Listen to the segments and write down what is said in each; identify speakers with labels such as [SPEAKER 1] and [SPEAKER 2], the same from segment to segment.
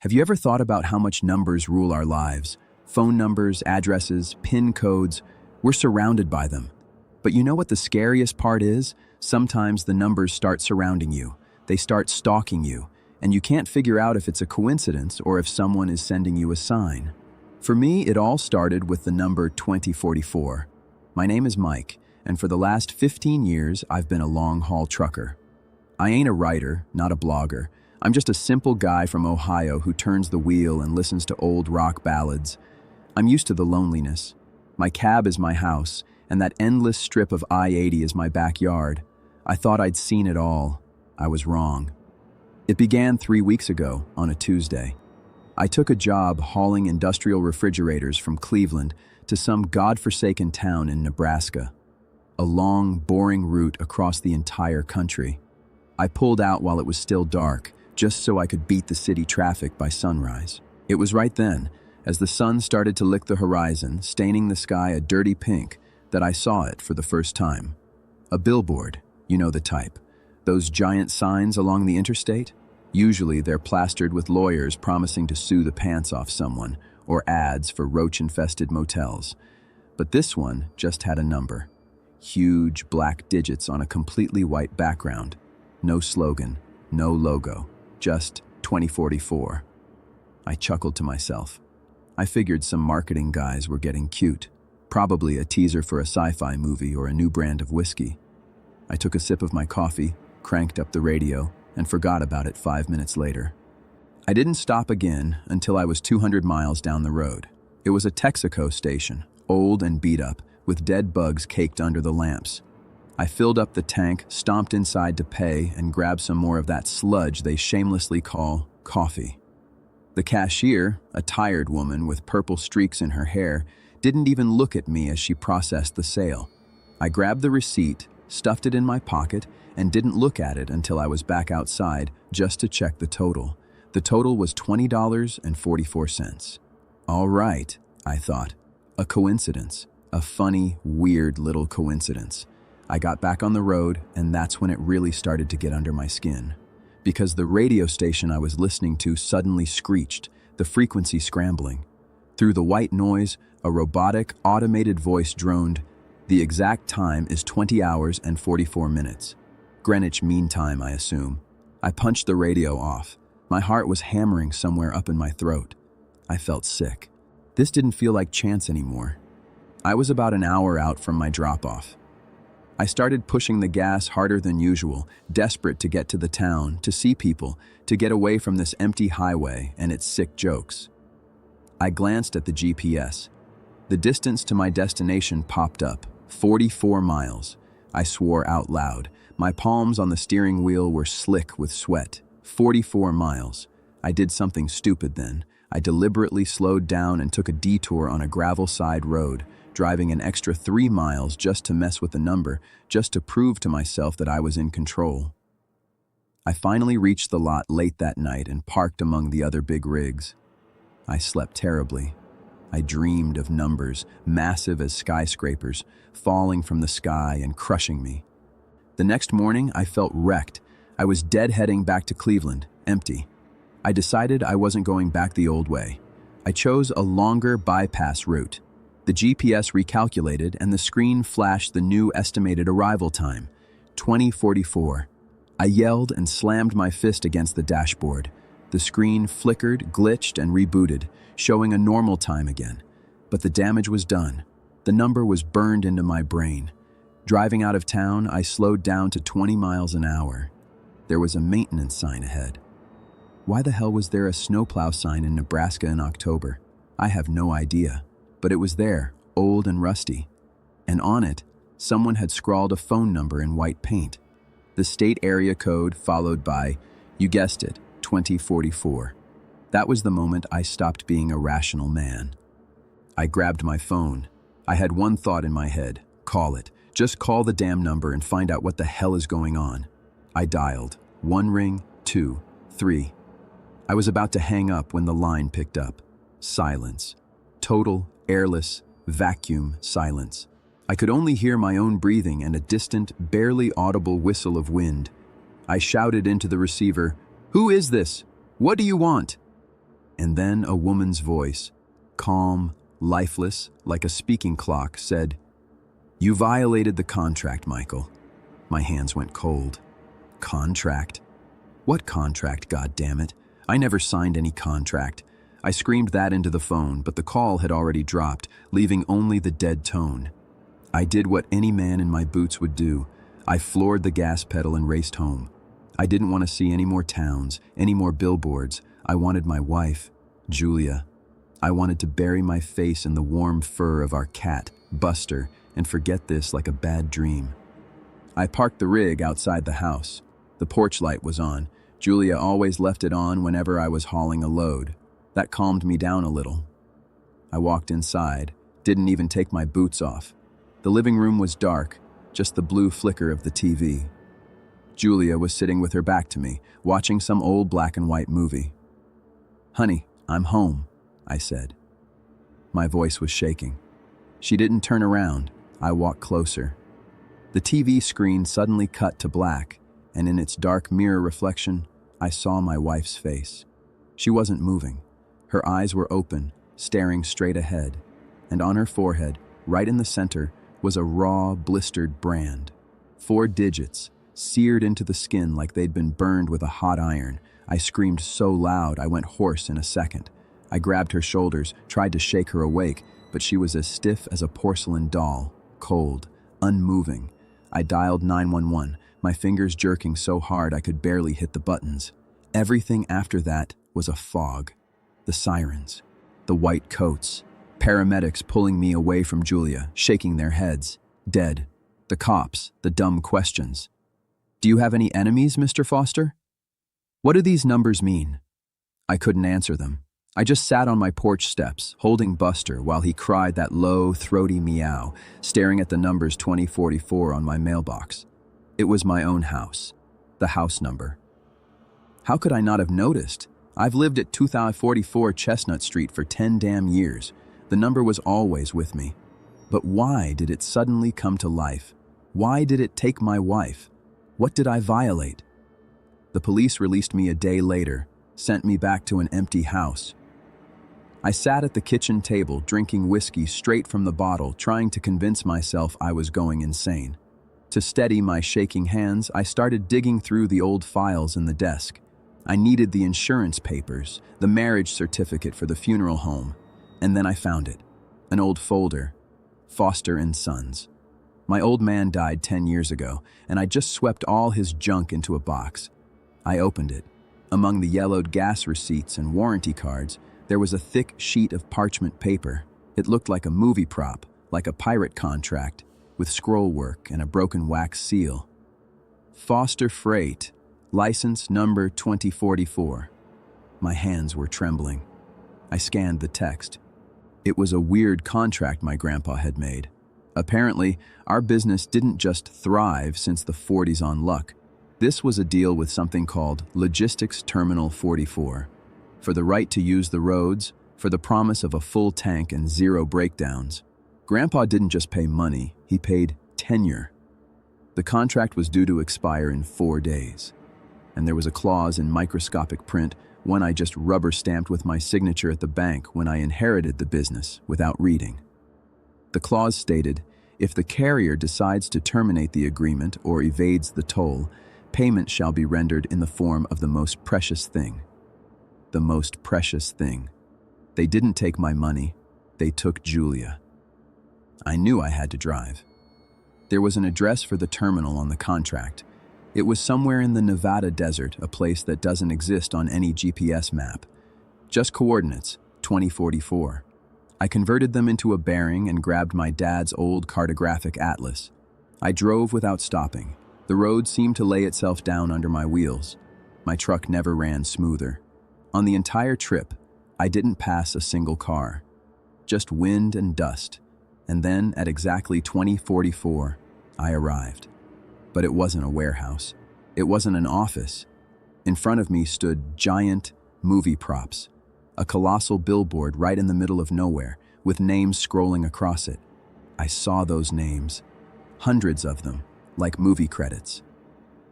[SPEAKER 1] Have you ever thought about how much numbers rule our lives? Phone numbers, addresses, PIN codes, we're surrounded by them. But you know what the scariest part is? Sometimes the numbers start surrounding you. They start stalking you, and you can't figure out if it's a coincidence or if someone is sending you a sign. For me, it all started with the number 2044. My name is Mike, and for the last 15 years, I've been a long-haul trucker. I ain't a writer, not a blogger. I'm just a simple guy from Ohio who turns the wheel and listens to old rock ballads. I'm used to the loneliness. My cab is my house, and that endless strip of I-80 is my backyard. I thought I'd seen it all. I was wrong. It began 3 weeks ago, on a Tuesday. I took a job hauling industrial refrigerators from Cleveland to some godforsaken town in Nebraska. A long, boring route across the entire country. I pulled out while it was still dark, just so I could beat the city traffic by sunrise. It was right then, as the sun started to lick the horizon, staining the sky a dirty pink, that I saw it for the first time. A billboard, you know the type. Those giant signs along the interstate? Usually they're plastered with lawyers promising to sue the pants off someone, or ads for roach-infested motels. But this one just had a number. Huge black digits on a completely white background. No slogan, no logo, just 2044. I chuckled to myself. I figured some marketing guys were getting cute. Probably a teaser for a sci-fi movie or a new brand of whiskey. I took a sip of my coffee, cranked up the radio, and forgot about it 5 minutes later. I didn't stop again until I was 200 miles down the road. It was a Texaco station, old and beat up, with dead bugs caked under the lamps. I filled up the tank, stomped inside to pay, and grabbed some more of that sludge they shamelessly call coffee. The cashier, a tired woman with purple streaks in her hair, didn't even look at me as she processed the sale. I grabbed the receipt, stuffed it in my pocket, and didn't look at it until I was back outside just to check the total. The total was $20.44. All right, I thought. A coincidence. A funny, weird little coincidence. I got back on the road, and that's when it really started to get under my skin. Because the radio station I was listening to suddenly screeched, the frequency scrambling. Through the white noise, a robotic, automated voice droned, "The exact time is 20 hours and 44 minutes. Greenwich Mean Time, I assume." I punched the radio off. My heart was hammering somewhere up in my throat. I felt sick. This didn't feel like chance anymore. I was about an hour out from my drop-off. I started pushing the gas harder than usual, desperate to get to the town, to see people, to get away from this empty highway and its sick jokes. I glanced at the GPS. The distance to my destination popped up, 44 miles. I swore out loud. My palms on the steering wheel were slick with sweat. 44 miles. I did something stupid then. I deliberately slowed down and took a detour on a gravel side road, driving an extra 3 miles just to mess with the number, just to prove to myself that I was in control. I finally reached the lot late that night and parked among the other big rigs. I slept terribly. I dreamed of numbers, massive as skyscrapers, falling from the sky and crushing me. The next morning, I felt wrecked. I was deadheading back to Cleveland, empty. I decided I wasn't going back the old way. I chose a longer bypass route. The GPS recalculated, and the screen flashed the new estimated arrival time, 2044. I yelled and slammed my fist against the dashboard. The screen flickered, glitched, and rebooted, showing a normal time again. But the damage was done. The number was burned into my brain. Driving out of town, I slowed down to 20 miles an hour. There was a maintenance sign ahead. Why the hell was there a snowplow sign in Nebraska in October? I have no idea. But it was there, old and rusty. And on it, someone had scrawled a phone number in white paint. The state area code followed by, you guessed it, 2044. That was the moment I stopped being a rational man. I grabbed my phone. I had one thought in my head. Call it. Just call the damn number and find out what the hell is going on. I dialed. 1 ring, 2, 3. I was about to hang up when the line picked up. Silence. Total, airless, vacuum silence. I could only hear my own breathing and a distant, barely audible whistle of wind. I shouted into the receiver, "Who is this? What do you want?" And then a woman's voice, calm, lifeless, like a speaking clock, said, "You violated the contract, Michael." My hands went cold. Contract? What contract, goddammit? I never signed any contract. I screamed that into the phone, but the call had already dropped, leaving only the dead tone. I did what any man in my boots would do. I floored the gas pedal and raced home. I didn't want to see any more towns, any more billboards. I wanted my wife, Julia. I wanted to bury my face in the warm fur of our cat, Buster, and forget this like a bad dream. I parked the rig outside the house. The porch light was on. Julia always left it on whenever I was hauling a load. That calmed me down a little. I walked inside, didn't even take my boots off. The living room was dark, just the blue flicker of the TV. Julia was sitting with her back to me, watching some old black and white movie. "Honey, I'm home," I said. My voice was shaking. She didn't turn around. I walked closer. The TV screen suddenly cut to black, and in its dark mirror reflection, I saw my wife's face. She wasn't moving. Her eyes were open, staring straight ahead, and on her forehead, right in the center, was a raw, blistered brand. 4 digits, seared into the skin like they'd been burned with a hot iron. I screamed so loud I went hoarse in a second. I grabbed her shoulders, tried to shake her awake, but she was as stiff as a porcelain doll, cold, unmoving. I dialed 911, my fingers jerking so hard I could barely hit the buttons. Everything after that was a fog. The sirens, the white coats, paramedics pulling me away from Julia, shaking their heads, dead. The cops, the dumb questions. "Do you have any enemies, Mr. Foster? What do these numbers mean?" I couldn't answer them. I just sat on my porch steps, holding Buster while he cried that low, throaty meow, staring at the numbers 2044 on my mailbox. It was my own house, the house number. How could I not have noticed? I've lived at 2044 Chestnut Street for 10 damn years. The number was always with me. But why did it suddenly come to life? Why did it take my wife? What did I violate? The police released me a day later, sent me back to an empty house. I sat at the kitchen table drinking whiskey straight from the bottle, trying to convince myself I was going insane. To steady my shaking hands, I started digging through the old files in the desk. I needed the insurance papers, the marriage certificate for the funeral home, and then I found it. An old folder, Foster and Sons. My old man died 10 years ago, and I just swept all his junk into a box. I opened it. Among the yellowed gas receipts and warranty cards, there was a thick sheet of parchment paper. It looked like a movie prop, like a pirate contract, with scroll work and a broken wax seal. Foster Freight, license number 2044. My hands were trembling. I scanned the text. It was a weird contract my grandpa had made. Apparently, our business didn't just thrive since the 40s on luck. This was a deal with something called Logistics Terminal 44. For the right to use the roads, for the promise of a full tank and 0 breakdowns. Grandpa didn't just pay money, he paid tenure. The contract was due to expire in 4 days. And there was a clause in microscopic print, one I just rubber-stamped with my signature at the bank when I inherited the business without reading. The clause stated, if the carrier decides to terminate the agreement or evades the toll, payment shall be rendered in the form of the most precious thing. The most precious thing. They didn't take my money, they took Julia. I knew I had to drive. There was an address for the terminal on the contract. It was somewhere in the Nevada desert, a place that doesn't exist on any GPS map. Just coordinates, 2044. I converted them into a bearing and grabbed my dad's old cartographic atlas. I drove without stopping. The road seemed to lay itself down under my wheels. My truck never ran smoother. On the entire trip, I didn't pass a single car. Just wind and dust. And then, at exactly 2044, I arrived. But it wasn't a warehouse. It wasn't an office. In front of me stood giant movie props. A colossal billboard right in the middle of nowhere, with names scrolling across it. I saw those names. Hundreds of them, like movie credits.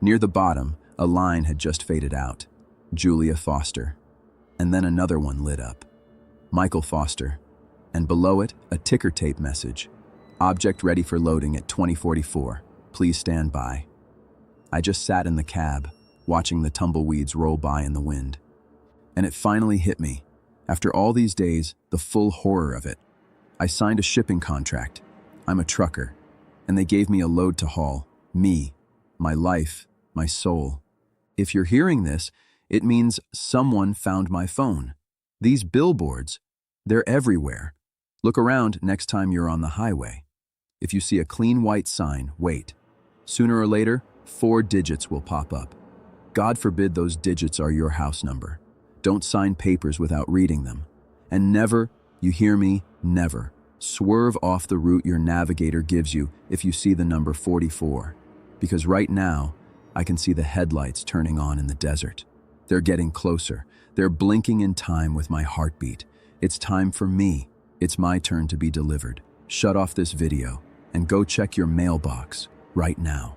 [SPEAKER 1] Near the bottom, a line had just faded out. Julia Foster. And then another one lit up. Michael Foster. And below it, a ticker tape message. Object ready for loading at 2044. Please stand by. I just sat in the cab, watching the tumbleweeds roll by in the wind. And it finally hit me. After all these days, the full horror of it. I signed a shipping contract. I'm a trucker. And they gave me a load to haul. Me, my life, my soul. If you're hearing this, it means someone found my phone. These billboards, they're everywhere. Look around next time you're on the highway. If you see a clean white sign, wait. Sooner or later, 4 digits will pop up. God forbid those digits are your house number. Don't sign papers without reading them. And never, you hear me, never, swerve off the route your navigator gives you if you see the number 44. Because right now, I can see the headlights turning on in the desert. They're getting closer. They're blinking in time with my heartbeat. It's time for me. It's my turn to be delivered. Shut off this video and go check your mailbox right now.